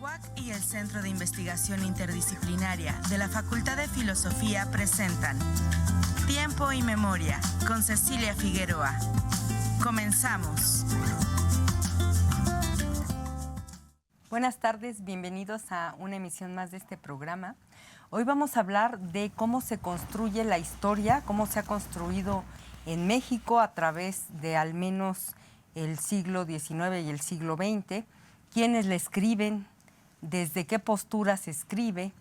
UAC y el Centro de Investigación Interdisciplinaria de la Facultad de Filosofía presentan Tiempo y Memoria con Cecilia Figueroa. Comenzamos. Buenas tardes, bienvenidos a una emisión más de este programa. Hoy vamos a hablar de cómo se construye la historia, cómo se ha construido en México a través de al menos el siglo XIX y el siglo XX, quiénes la escriben, desde qué postura se escribe,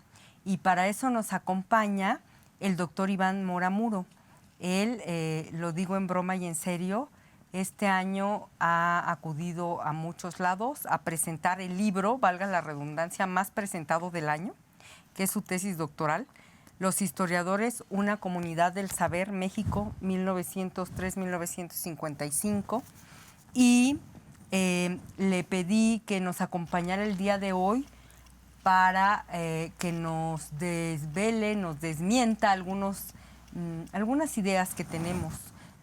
y para eso nos acompaña el doctor Iván Mora Muro. Él, lo digo en broma y en serio, este año ha acudido a muchos lados a presentar el libro, valga la redundancia, más presentado del año, que es su tesis doctoral, Los historiadores, una comunidad del saber, México, 1903-1955, y le pedí que nos acompañara el día de hoy para que nos desvele, nos desmienta algunas ideas que tenemos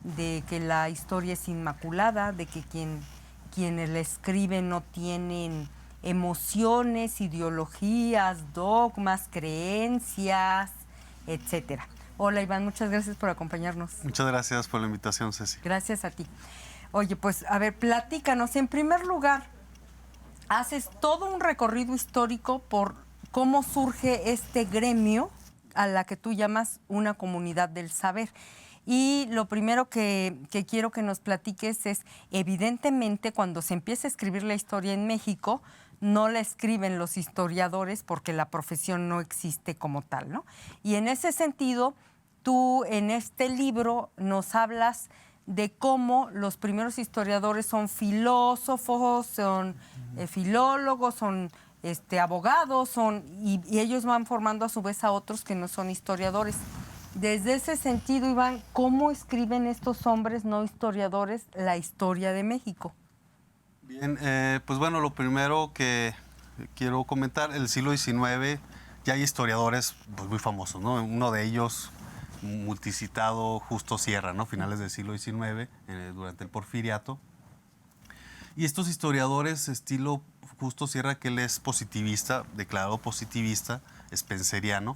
de que la historia es inmaculada, de que quienes la escriben no tienen emociones, ideologías, dogmas, creencias, etcétera. Hola Iván, muchas gracias por acompañarnos. Muchas gracias por la invitación, Ceci. Gracias a ti. Oye, pues a ver, platícanos. En primer lugar, haces todo un recorrido histórico por cómo surge este gremio a la que tú llamas una comunidad del saber. Y lo primero que quiero que nos platiques es, evidentemente, cuando se empieza a escribir la historia en México, no la escriben los historiadores porque la profesión no existe como tal, ¿no? Y en ese sentido, tú en este libro nos hablas de cómo los primeros historiadores son filósofos, son filólogos, son abogados, y ellos van formando a su vez a otros que no son historiadores. Desde ese sentido, Iván, ¿cómo escriben estos hombres no historiadores la historia de México? Bien, pues bueno, lo primero que quiero comentar, el siglo XIX ya hay historiadores pues, muy famosos, ¿no? Uno de ellos, multicitado, Justo Sierra, ¿no? Finales del siglo XIX, durante el Porfiriato. Y estos historiadores, estilo Justo Sierra, que él es positivista, declarado positivista, spenceriano,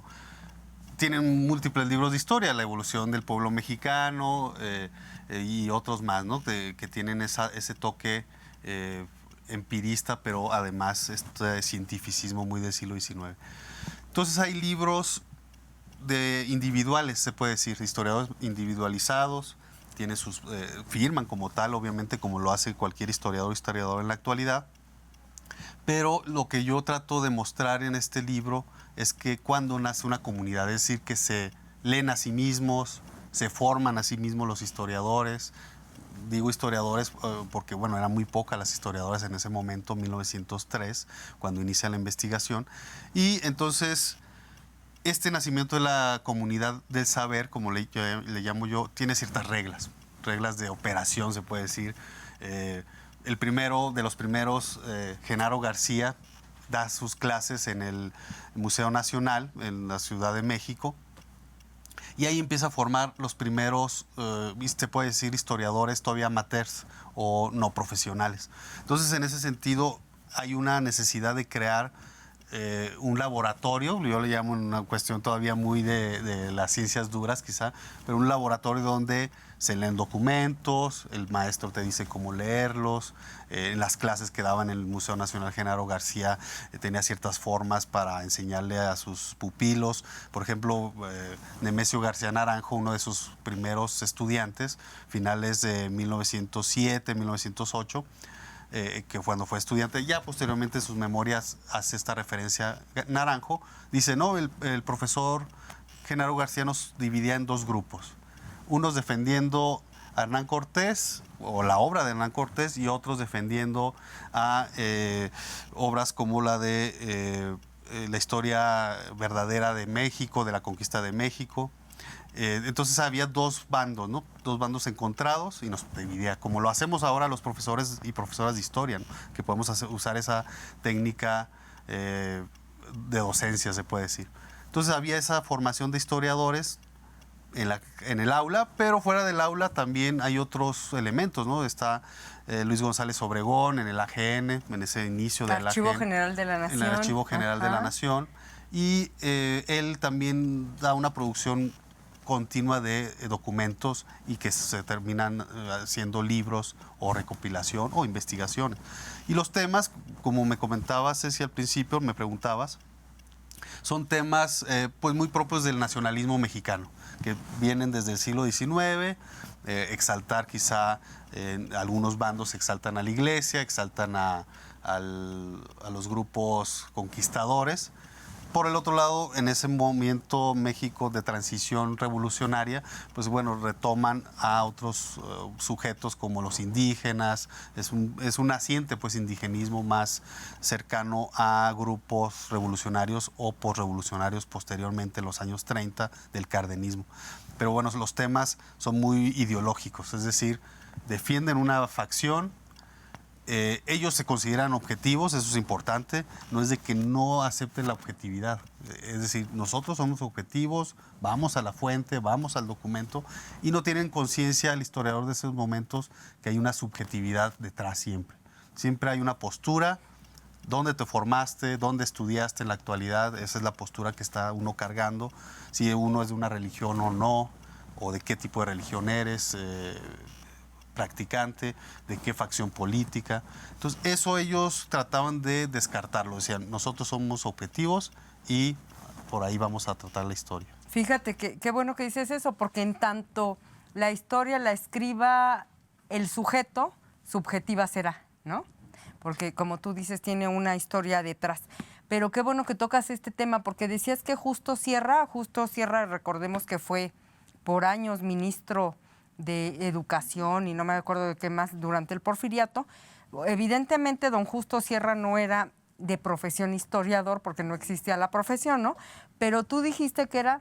tienen múltiples libros de historia, la evolución del pueblo mexicano y otros más, ¿no? Que tienen ese toque empirista, pero además este cientificismo muy del siglo XIX. Entonces hay libros individuales, se puede decir, historiadores individualizados, firman como tal, obviamente, como lo hace cualquier historiador en la actualidad. Pero lo que yo trato de mostrar en este libro es que cuando nace una comunidad, es decir, que se leen a sí mismos, se forman a sí mismos los historiadores. Digo historiadores porque, bueno, eran muy pocas las historiadoras en ese momento, 1903, cuando inicia la investigación. Y entonces, este nacimiento de la comunidad del saber, como le llamo yo, tiene ciertas reglas de operación, se puede decir. El primero de los primeros, Genaro García, da sus clases en el Museo Nacional, en la Ciudad de México, y ahí empieza a formar los primeros, se puede decir, historiadores todavía amateurs o no profesionales. Entonces, en ese sentido, hay una necesidad de crear un laboratorio, yo le llamo una cuestión todavía muy de las ciencias duras quizá, pero un laboratorio donde se leen documentos, el maestro te dice cómo leerlos. En las clases que daban en el Museo Nacional, Genaro García tenía ciertas formas para enseñarle a sus pupilos. Por ejemplo, Nemesio García Naranjo, uno de sus primeros estudiantes, finales de 1907, 1908, que cuando fue estudiante, ya posteriormente en sus memorias hace esta referencia Naranjo, dice, no, el profesor Genaro García nos dividía en dos grupos, unos defendiendo a Hernán Cortés, o la obra de Hernán Cortés, y otros defendiendo a obras como la de la historia verdadera de México, de la conquista de México. Entonces había dos bandos, ¿no? Dos bandos encontrados, y nos dividía, como lo hacemos ahora los profesores y profesoras de historia, ¿no? Que podemos usar esa técnica de docencia, se puede decir. Entonces había esa formación de historiadores en el aula, pero fuera del aula también hay otros elementos, ¿no? Está Luis González Obregón en el AGN, en ese inicio del Archivo AGN, General de la Nación. en el Archivo General de la Nación. Y él también da una producción continua de documentos y que se terminan haciendo libros o recopilación o investigaciones. Y los temas, como me comentabas, Ceci, al principio, me preguntabas, son temas pues muy propios del nacionalismo mexicano, que vienen desde el siglo XIX, exaltar quizá, algunos bandos exaltan a la iglesia, exaltan a los grupos conquistadores. Por el otro lado, en ese momento México de transición revolucionaria, pues bueno, retoman a otros sujetos como los indígenas. Es un naciente pues indigenismo más cercano a grupos revolucionarios o posrevolucionarios posteriormente en los años 30 del cardenismo. Pero bueno, los temas son muy ideológicos, es decir, defienden una facción. Ellos se consideran objetivos, eso es importante, no es de que no acepten la objetividad, es decir, nosotros somos objetivos, vamos a la fuente, vamos al documento y no tienen conciencia el historiador de esos momentos que hay una subjetividad detrás siempre. Siempre hay una postura, dónde te formaste, dónde estudiaste en la actualidad, esa es la postura que está uno cargando, si uno es de una religión o no, o de qué tipo de religión eres, practicante, de qué facción política. Entonces, eso ellos trataban de descartarlo. Decían, nosotros somos objetivos y por ahí vamos a tratar la historia. Fíjate que qué bueno que dices eso, porque en tanto la historia la escriba el sujeto, subjetiva será, ¿no? Porque como tú dices, tiene una historia detrás. Pero qué bueno que tocas este tema, porque decías que Justo Sierra, recordemos que fue por años ministro de Educación y no me acuerdo de qué más durante el Porfiriato. Evidentemente don Justo Sierra no era de profesión historiador porque no existía la profesión, ¿no? Pero tú dijiste que era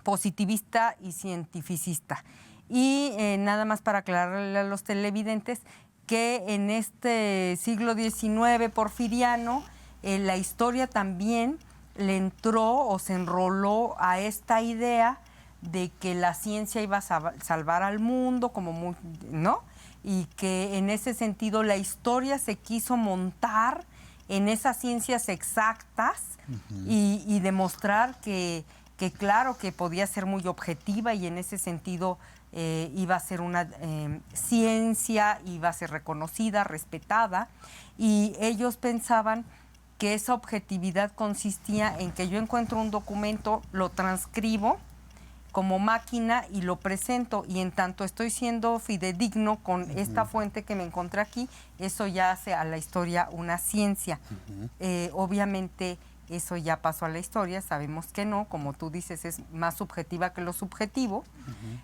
positivista y cientificista. Y nada más para aclararle a los televidentes que en este siglo XIX porfiriano la historia también le entró o se enroló a esta idea de que la ciencia iba a salvar al mundo, ¿no? Y que en ese sentido la historia se quiso montar en esas ciencias exactas y demostrar que claro, que podía ser muy objetiva y en ese sentido iba a ser una ciencia, iba a ser reconocida, respetada, y ellos pensaban que esa objetividad consistía en que yo encuentro un documento, lo transcribo como máquina y lo presento, y en tanto estoy siendo fidedigno con esta fuente que me encontré aquí, eso ya hace a la historia una ciencia. Obviamente eso ya pasó a la historia, sabemos que no, como tú dices, es más subjetiva que lo subjetivo.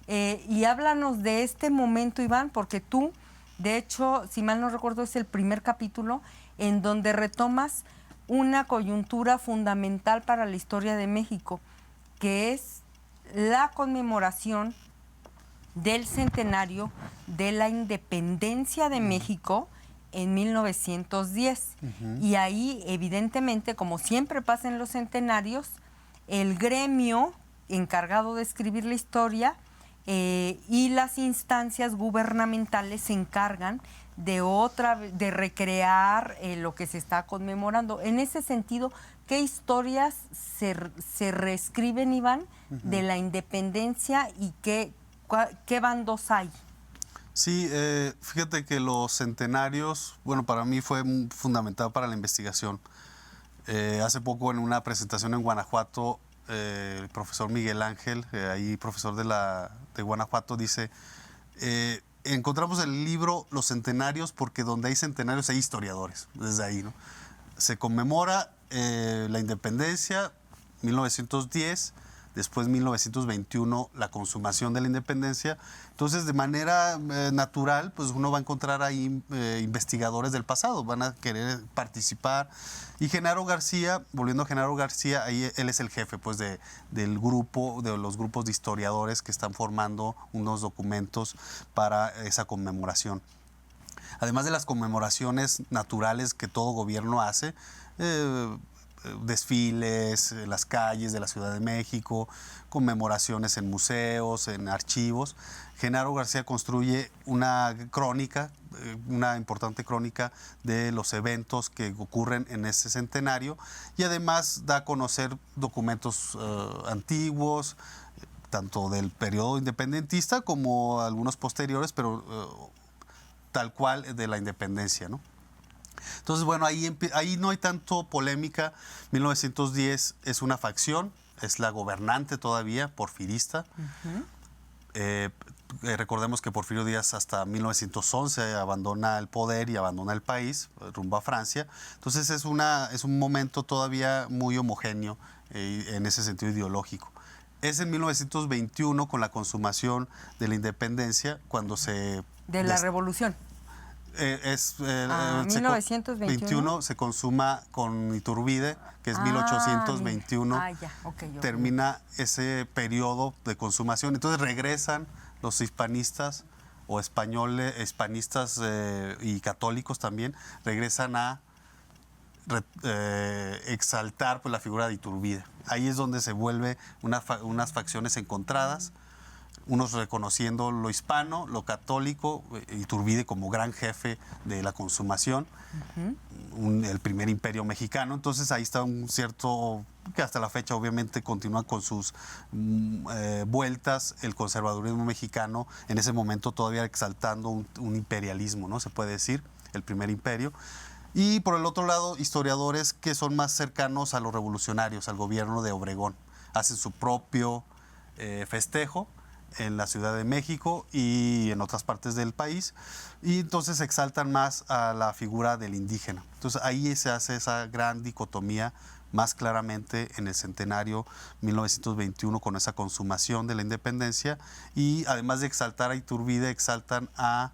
Y háblanos de este momento, Iván, porque tú, de hecho, si mal no recuerdo, es el primer capítulo en donde retomas una coyuntura fundamental para la historia de México, que es la conmemoración del centenario de la independencia de México en 1910. Y ahí, evidentemente, como siempre pasa en los centenarios, el gremio encargado de escribir la historia y las instancias gubernamentales se encargan de recrear lo que se está conmemorando. En ese sentido, ¿qué historias se reescriben, Iván, de la independencia y qué bandos hay? Sí, fíjate que los centenarios, bueno, para mí fue fundamental para la investigación. Hace poco en una presentación en Guanajuato, el profesor Miguel Ángel, ahí profesor de Guanajuato, dice, encontramos el libro Los Centenarios porque donde hay centenarios hay historiadores, desde ahí, ¿no? Se conmemora la independencia, 1910, después 1921 la consumación de la independencia. Entonces, de manera natural, pues uno va a encontrar ahí investigadores del pasado, van a querer participar. Y Genaro García, volviendo a Genaro García, ahí él es el jefe pues del grupo, de los grupos de historiadores que están formando unos documentos para esa conmemoración. Además de las conmemoraciones naturales que todo gobierno hace, desfiles en las calles de la Ciudad de México, conmemoraciones en museos, en archivos. Genaro García construye una crónica, una importante crónica de los eventos que ocurren en ese centenario y además da a conocer documentos antiguos, tanto del periodo independentista como algunos posteriores, pero tal cual de la independencia, ¿no? Entonces, bueno, ahí no hay tanto polémica. 1910 es una facción, es la gobernante todavía, porfirista. Recordemos que Porfirio Díaz hasta 1911 abandona el poder y abandona el país rumbo a Francia. Entonces es un momento todavía muy homogéneo en ese sentido ideológico. Es en 1921, con la consumación de la independencia, cuando se... De la revolución. 1921 se consuma con Iturbide, que es 1821. Termina ese periodo de consumación. Entonces regresan los hispanistas o hispanistas y católicos también, regresan a exaltar pues, la figura de Iturbide. Ahí es donde se vuelve unas facciones encontradas, unos reconociendo lo hispano, lo católico, Iturbide como gran jefe de la consumación, el primer imperio mexicano. Entonces ahí está un cierto, que hasta la fecha obviamente continúa con sus vueltas, el conservadurismo mexicano, en ese momento todavía exaltando un imperialismo, ¿no? Se puede decir, el primer imperio. Y por el otro lado, historiadores que son más cercanos a los revolucionarios, al gobierno de Obregón. Hacen su propio festejo en la Ciudad de México y en otras partes del país, y entonces exaltan más a la figura del indígena. Entonces ahí se hace esa gran dicotomía más claramente en el centenario 1921 con esa consumación de la independencia, y además de exaltar a Iturbide, exaltan a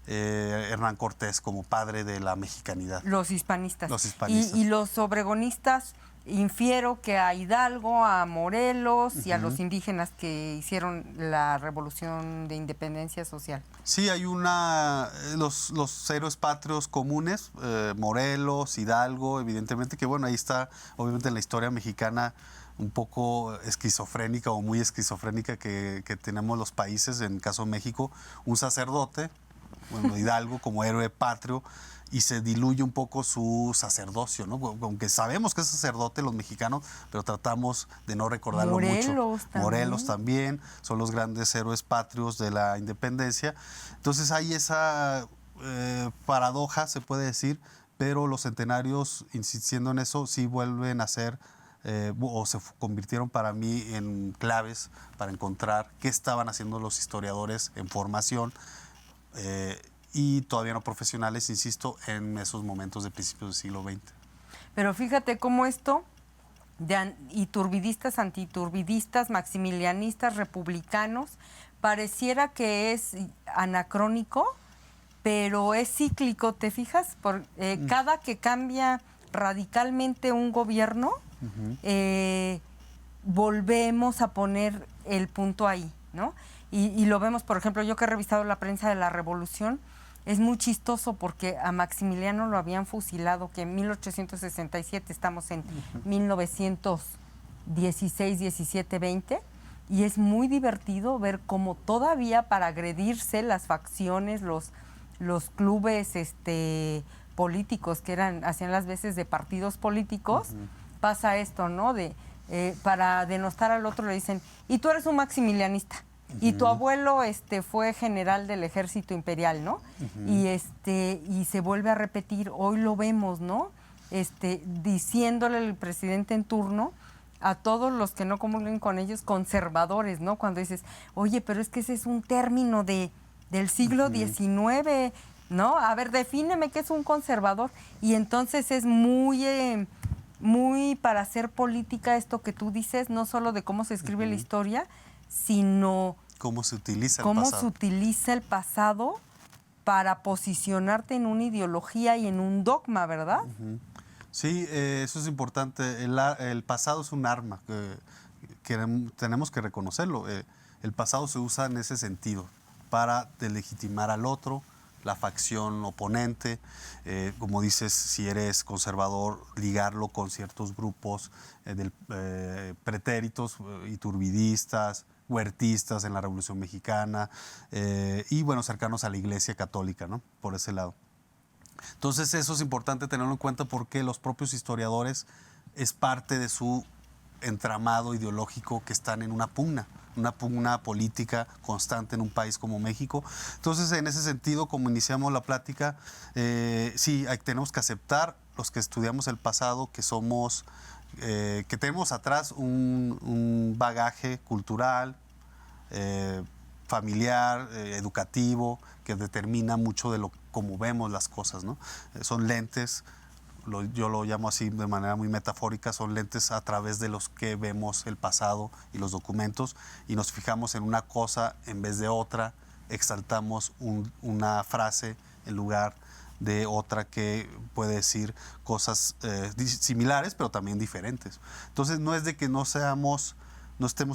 Hernán Cortés como padre de la mexicanidad. Los hispanistas. Los hispanistas. Y los obregonistas, infiero que a Hidalgo, a Morelos y a los indígenas que hicieron la revolución de independencia social. Sí, hay los héroes patrios comunes, Morelos, Hidalgo, evidentemente, que bueno, ahí está obviamente en la historia mexicana un poco esquizofrénica o muy esquizofrénica que tenemos los países, en el caso de México, un sacerdote, bueno, Hidalgo como héroe patrio, y se diluye un poco su sacerdocio, ¿no? Aunque sabemos que es sacerdote los mexicanos, pero tratamos de no recordarlo mucho. Morelos también son los grandes héroes patrios de la independencia. Entonces hay esa paradoja, se puede decir, pero los centenarios, insistiendo en eso, sí vuelven a ser o se convirtieron para mí en claves para encontrar qué estaban haciendo los historiadores en formación y todavía no profesionales, insisto, en esos momentos de principios del siglo XX. Pero fíjate cómo esto de iturbidistas, antiturbidistas, maximilianistas, republicanos, pareciera que es anacrónico, pero es cíclico, ¿te fijas? Cada que cambia radicalmente un gobierno, volvemos a poner el punto ahí, ¿no? Y lo vemos, por ejemplo, yo que he revisado la prensa de la Revolución, es muy chistoso porque a Maximiliano lo habían fusilado, que en 1867, estamos en 1916, 17, 20, y es muy divertido ver cómo todavía para agredirse las facciones, los clubes políticos que hacían las veces de partidos políticos, pasa esto, ¿no? Para denostar al otro le dicen, y tú eres un maximilianista. Y tu abuelo fue general del ejército imperial, ¿no? Y se vuelve a repetir, hoy lo vemos, ¿no? Diciéndole al presidente en turno a todos los que no comulguen con ellos, conservadores, ¿no? Cuando dices, oye, pero es que ese es un término del siglo XIX, ¿no? A ver, defíneme qué es un conservador. Y entonces es muy para hacer política esto que tú dices, no solo de cómo se escribe la historia, sino cómo se utiliza el pasado para posicionarte en una ideología y en un dogma, ¿verdad? Sí, eso es importante. El pasado es un arma que tenemos que reconocerlo. El pasado se usa en ese sentido, para delegitimar al otro, la facción oponente. Como dices, si eres conservador, ligarlo con ciertos grupos pretéritos, iturbidistas, huertistas en la Revolución Mexicana, y bueno, cercanos a la Iglesia Católica, ¿no? Por ese lado. Entonces eso es importante tenerlo en cuenta porque los propios historiadores es parte de su entramado ideológico que están en una pugna política constante en un país como México. Entonces, en ese sentido, como iniciamos la plática, sí, tenemos que aceptar, los que estudiamos el pasado, que somos, que tenemos atrás un bagaje cultural, familiar, educativo, que determina mucho de cómo vemos las cosas, ¿no? Son lentes. Yo lo llamo así de manera muy metafórica, son lentes a través de los que vemos el pasado y los documentos y nos fijamos en una cosa en vez de otra, exaltamos una frase en lugar de otra que puede decir cosas similares pero también diferentes. Entonces no es de que no estemos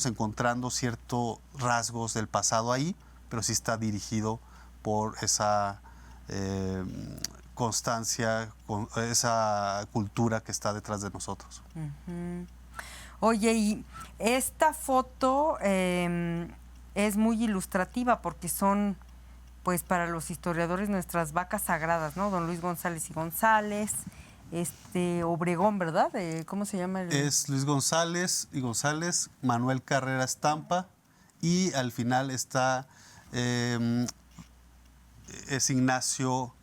encontrando ciertos rasgos del pasado ahí, pero sí está dirigido por esa constancia, con esa cultura que está detrás de nosotros. Uh-huh. Oye, y esta foto es muy ilustrativa porque son, pues para los historiadores, nuestras vacas sagradas, ¿no? Don Luis González y González, Obregón, ¿verdad? ¿Cómo se llama? Es Luis González y González, Manuel Carrera Estampa, y al final está es Ignacio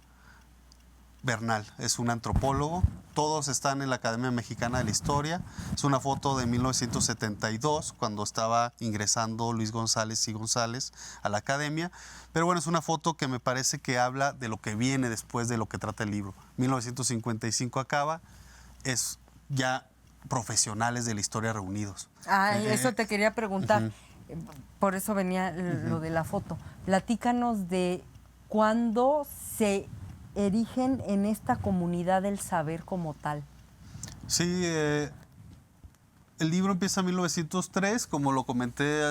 Bernal, es un antropólogo. Todos están en la Academia Mexicana de la Historia. Es una foto de 1972, cuando estaba ingresando Luis González y González a la Academia. Pero bueno, es una foto que me parece que habla de lo que viene después de lo que trata el libro. 1955 acaba, es ya profesionales de la historia reunidos. Eso te quería preguntar. Uh-huh. Por eso venía lo de la foto. Platícanos de cuándo se erigen en esta comunidad del saber como tal. Sí, el libro empieza en 1903, como lo comenté,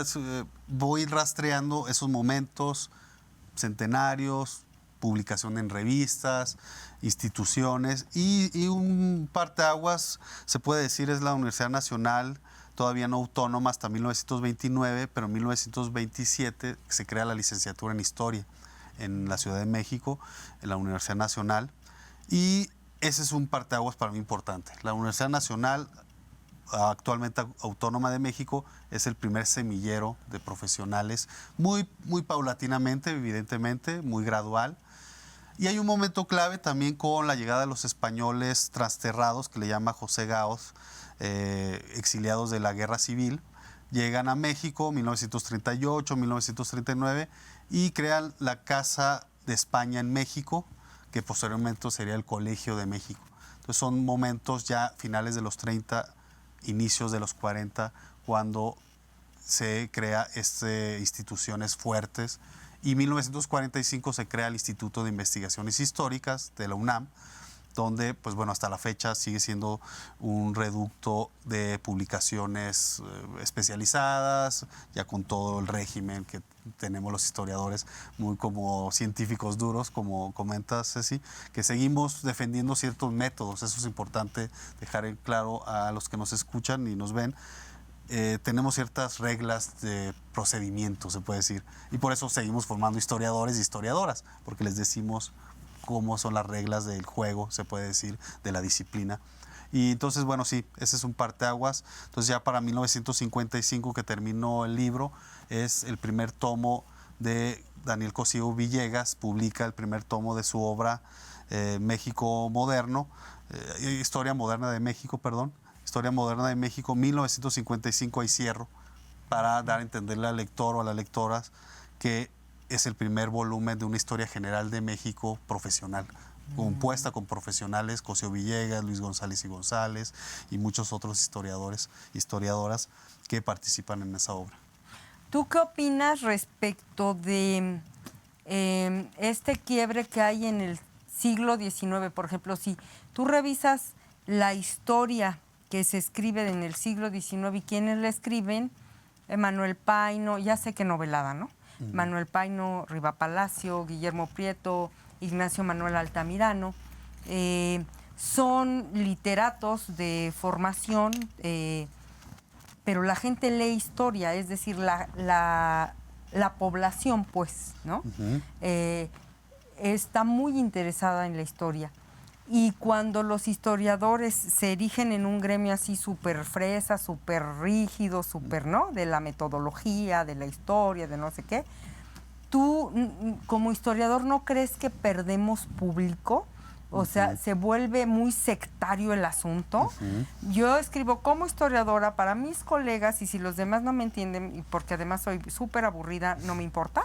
voy rastreando esos momentos, centenarios, publicación en revistas, instituciones, y un parteaguas, se puede decir, es la Universidad Nacional, todavía no autónoma hasta 1929, pero en 1927 se crea la licenciatura en Historia en la Ciudad de México, en la Universidad Nacional, y ese es un parteaguas para mí importante. La Universidad Nacional, actualmente autónoma de México, es el primer semillero de profesionales, muy paulatinamente, evidentemente, muy gradual. Y hay un momento clave también con la llegada de los españoles trasterrados, que le llama José Gaos, exiliados de la Guerra Civil. Llegan a México en 1938, 1939 y crean la Casa de España en México, que posteriormente sería el Colegio de México. Entonces son momentos ya finales de los 30, inicios de los 40, cuando se crea instituciones fuertes. Y en 1945 se crea el Instituto de Investigaciones Históricas de la UNAM, donde, pues bueno, hasta la fecha sigue siendo un reducto de publicaciones especializadas, ya con todo el régimen que tenemos los historiadores, muy como científicos duros, como comentas, Ceci, que seguimos defendiendo ciertos métodos. Eso es importante dejar en claro a los que nos escuchan y nos ven. Tenemos ciertas reglas de procedimiento, se puede decir, y por eso seguimos formando historiadores y historiadoras, porque les decimos cómo son las reglas del juego, se puede decir, de la disciplina. Y entonces, bueno, sí, ese es un parteaguas. Entonces ya para 1955, que terminó el libro, es el primer tomo de Daniel Cosío Villegas, publica el primer tomo de su obra México Moderno, Historia Moderna de México, perdón, Historia Moderna de México, 1955, ahí cierro, para dar a entenderle al lector o a las lectoras que es el primer volumen de una historia general de México profesional, compuesta con profesionales, Cosío Villegas, Luis González y González, y muchos otros historiadores, historiadoras que participan en esa obra. ¿Tú qué opinas respecto de este quiebre que hay en el siglo XIX? Por ejemplo, si tú revisas la historia que se escribe en el siglo XIX y quienes la escriben, Manuel Paino, ya sé que novelada, ¿no? Manuel Paino, Riva Palacio, Guillermo Prieto, Ignacio Manuel Altamirano. Son literatos de formación, pero la gente lee historia, es decir, la población, pues, ¿no? Está muy interesada en la historia. Y cuando los historiadores se erigen en un gremio así súper fresa, súper rígido, súper, ¿no? De la metodología, de la historia, de no sé qué, tú como historiador ¿no crees que perdemos público? O sea, se vuelve muy sectario el asunto. Yo escribo como historiadora para mis colegas y si los demás no me entienden, y porque además soy súper aburrida, no me importa.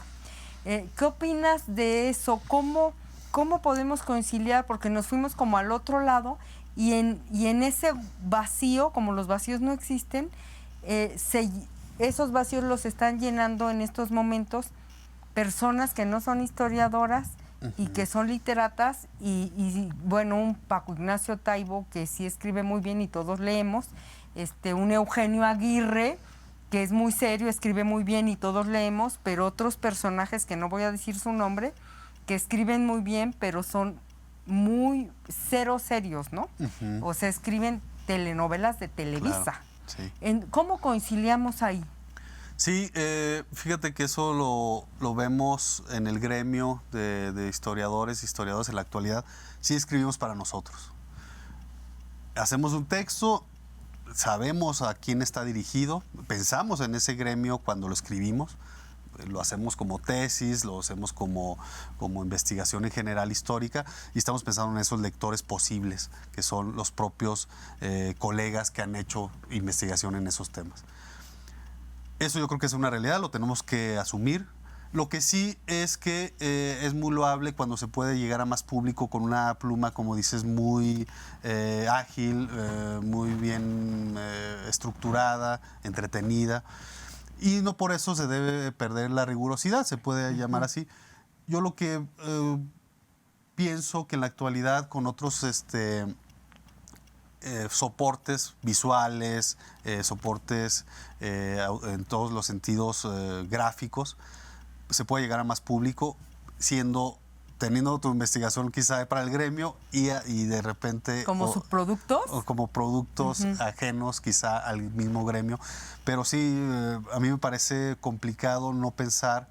¿Qué opinas de eso? ¿Cómo podemos conciliar? Porque nos fuimos como al otro lado y en ese vacío, como los vacíos no existen, esos vacíos los están llenando en estos momentos personas que no son historiadoras y que son literatas y bueno, un Paco Ignacio Taibo que sí escribe muy bien y todos leemos, un Eugenio Aguirre que es muy serio, escribe muy bien y todos leemos, pero otros personajes que no voy a decir su nombre, que escriben muy bien, pero son muy cero serios, ¿no? O sea, escriben telenovelas de Televisa. Claro, sí. ¿Cómo conciliamos ahí? Sí, fíjate que eso lo vemos en el gremio de historiadores en la actualidad. Sí escribimos para nosotros. Hacemos un texto, sabemos a quién está dirigido, pensamos en ese gremio cuando lo escribimos, lo hacemos como tesis, lo hacemos como investigación en general histórica y estamos pensando en esos lectores posibles, que son los propios colegas que han hecho investigación en esos temas. Eso yo creo que es una realidad, lo tenemos que asumir. Lo que sí es que es muy loable cuando se puede llegar a más público con una pluma, como dices, muy ágil, muy bien estructurada, entretenida. Y no por eso se debe perder la rigurosidad, se puede llamar así. Yo lo que pienso que en la actualidad con otros soportes visuales, soportes en todos los sentidos gráficos, se puede llegar a más público teniendo tu investigación quizá para el gremio y de repente... ¿Como subproductos? O como productos ajenos quizá al mismo gremio. Pero sí, a mí me parece complicado no pensar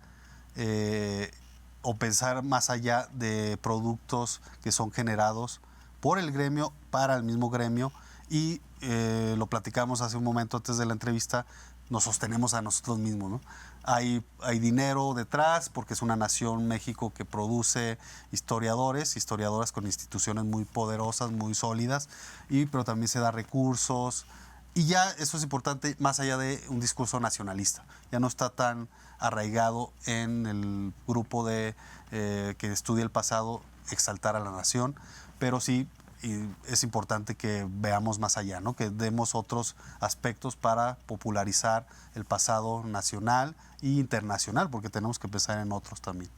o pensar más allá de productos que son generados por el gremio, para el mismo gremio y lo platicamos hace un momento antes de la entrevista, nos sostenemos a nosotros mismos, ¿no? Hay dinero detrás porque es una nación, México, que produce historiadoras con instituciones muy poderosas, muy sólidas, pero también se da recursos y ya eso es importante más allá de un discurso nacionalista. Ya no está tan arraigado en el grupo que estudia el pasado exaltar a la nación, pero sí es importante que veamos más allá, ¿no? Que demos otros aspectos para popularizar el pasado nacional e internacional, porque tenemos que pensar en otros también.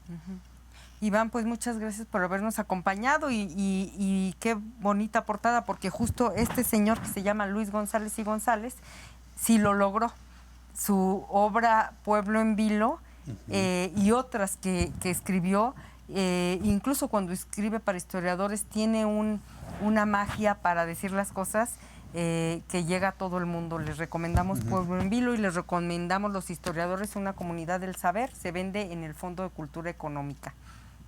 Iván, pues muchas gracias por habernos acompañado y qué bonita portada, porque justo este señor que se llama Luis González y González, sí lo logró. Su obra Pueblo en Vilo y otras que escribió, incluso cuando escribe para historiadores, tiene una magia para decir las cosas que llega a todo el mundo. Les recomendamos Pueblo en Vilo y les recomendamos Los Historiadores, una comunidad del saber. Se vende en el Fondo de Cultura Económica.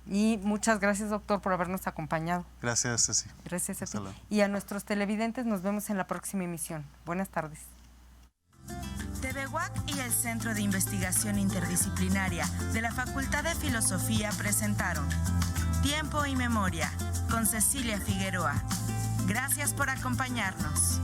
Y muchas gracias, doctor, por habernos acompañado. Gracias, Ceci. Gracias a ti. Y a nuestros televidentes nos vemos en la próxima emisión. Buenas tardes. TV UAC y el Centro de Investigación Interdisciplinaria de la Facultad de Filosofía presentaron Tiempo y Memoria con Cecilia Figueroa. Gracias por acompañarnos.